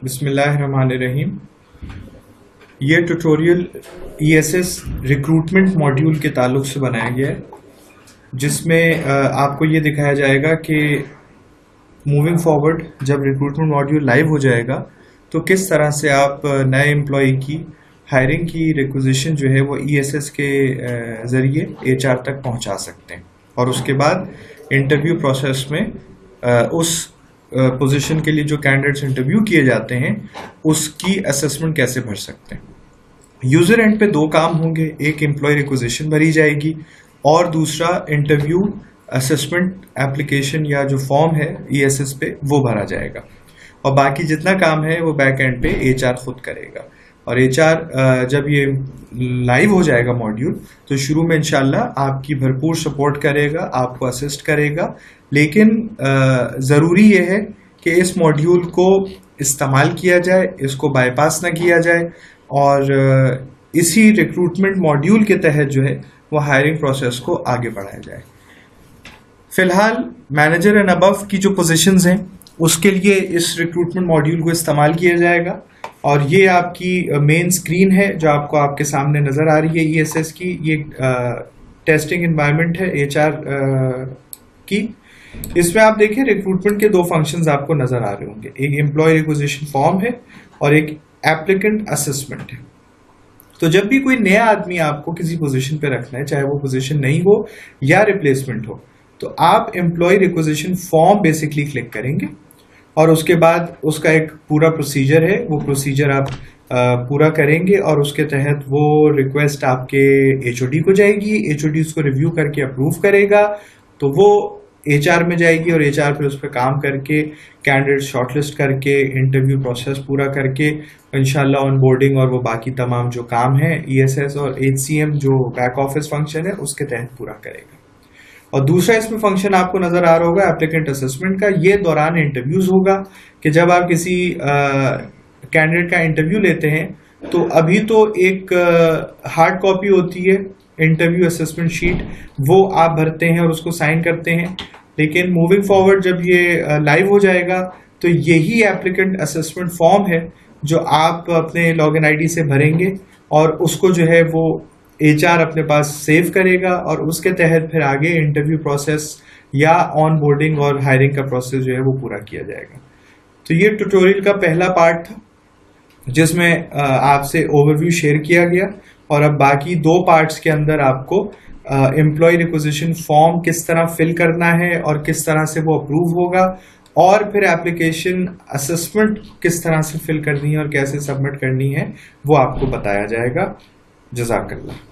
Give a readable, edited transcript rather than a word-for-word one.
बिस्मिल्लाहिर्रहमानिर्रहीम। ये tutorial ESS recruitment module के ताल्लुक से बनाया गया है, जिसमें आपको ये दिखाया जाएगा कि मूविंग फॉरवर्ड जब रिक्रूटमेंट मॉड्यूल लाइव हो जाएगा तो किस तरह से आप नए एम्प्लॉय की हायरिंग की रिक्विजिशन जो है वो ईएसएस के ज़रिए एचआर तक पहुंचा सकते हैं, और उसके बाद इंटरव्यू प्रोसेस में उस पोजीशन के लिए जो कैंडिडेट्स इंटरव्यू किए जाते हैं उसकी असेसमेंट कैसे भर सकते हैं। यूजर एंड पे दो काम होंगे, एक एम्प्लॉय रिक्विजिशन भरी जाएगी और दूसरा इंटरव्यू असेसमेंट एप्लीकेशन या जो फॉर्म है ईएसएस पे वो भरा जाएगा, और बाकी जितना काम है वो बैक एंड पे एचआर खुद करेगा। और एचआर जब ये लाइव हो जाएगा मॉड्यूल तो शुरू में इंशाल्लाह आपकी भरपूर सपोर्ट करेगा, आपको असिस्ट करेगा, लेकिन ज़रूरी ये है कि इस मॉड्यूल को इस्तेमाल किया जाए, इसको बाईपास ना किया जाए, और इसी रिक्रूटमेंट मॉड्यूल के तहत जो है वो हायरिंग प्रोसेस को आगे बढ़ाया जाए। फिलहाल मैनेजर एंड अबव की जो पोजीशंस हैं उसके लिए इस रिक्रूटमेंट मॉड्यूल को इस्तेमाल किया जाएगा, और ये आपकी मेन स्क्रीन है जो आपको आपके सामने नजर आ रही है ईएसएस की। ये टेस्टिंग एनवायरनमेंट है एचआर की। इसमें आप देखें रिक्रूटमेंट के दो फंक्शंस आपको नजर आ रहे होंगे, एक एम्प्लॉय रिक्विजिशन फॉर्म है और एक एप्लीकेंट असेसमेंट है। तो जब भी कोई नया आदमी आपको किसी पोजीशन पे रखना है, चाहे वो पोजीशन नहीं हो या रिप्लेसमेंट हो, तो आप employ requisition form basically click करेंगे और उसके बाद उसका एक पूरा प्रोसीजर है, वो प्रोसीजर आप पूरा करेंगे और उसके तहत वो रिक्वेस्ट आपके एचओडी को जाएगी। एचओडी उसको रिव्यू करके अप्रूव करेगा तो वो एचआर में जाएगी, और एचआर फिर उस पर काम करके कैंडिडेट शॉर्टलिस्ट करके इंटरव्यू प्रोसेस पूरा करके इंशाल्लाह ऑनबोर्डिंग और वो बाकी तमाम जो काम है ईएसएस और एचसीएम जो बैक ऑफिस फंक्शन है उसके तहत पूरा करेगा। और दूसरा इसमें फंक्शन आपको नजर आ रहा होगा एप्लीकेंट असेसमेंट का। ये दौरान इंटरव्यूज होगा कि जब आप किसी कैंडिडेट का इंटरव्यू लेते हैं तो अभी तो एक हार्ड कॉपी होती है इंटरव्यू असेसमेंट शीट, वो आप भरते हैं और उसको साइन करते हैं, लेकिन मूविंग फॉरवर्ड जब ये लाइव हो जाएगा तो यही एप्लीकेंट असेसमेंट फॉर्म है जो आप अपने लॉगिन आईडी से भरेंगे और उसको जो है वो एचआर अपने पास सेव करेगा, और उसके तहत फिर आगे इंटरव्यू प्रोसेस या ऑन बोर्डिंग और हायरिंग का प्रोसेस जो है वो पूरा किया जाएगा। तो ये ट्यूटोरियल का पहला पार्ट था जिसमें आपसे ओवरव्यू शेयर किया गया, और अब बाकी दो पार्ट्स के अंदर आपको एम्प्लॉय रिक्विजिशन फॉर्म किस तरह फिल करना है और किस तरह से वो अप्रूव होगा, और फिर एप्लीकेशन असेसमेंट किस तरह से फिल करनी है और कैसे सबमिट करनी है वो आपको बताया जाएगा। जज़ाकल्लाह।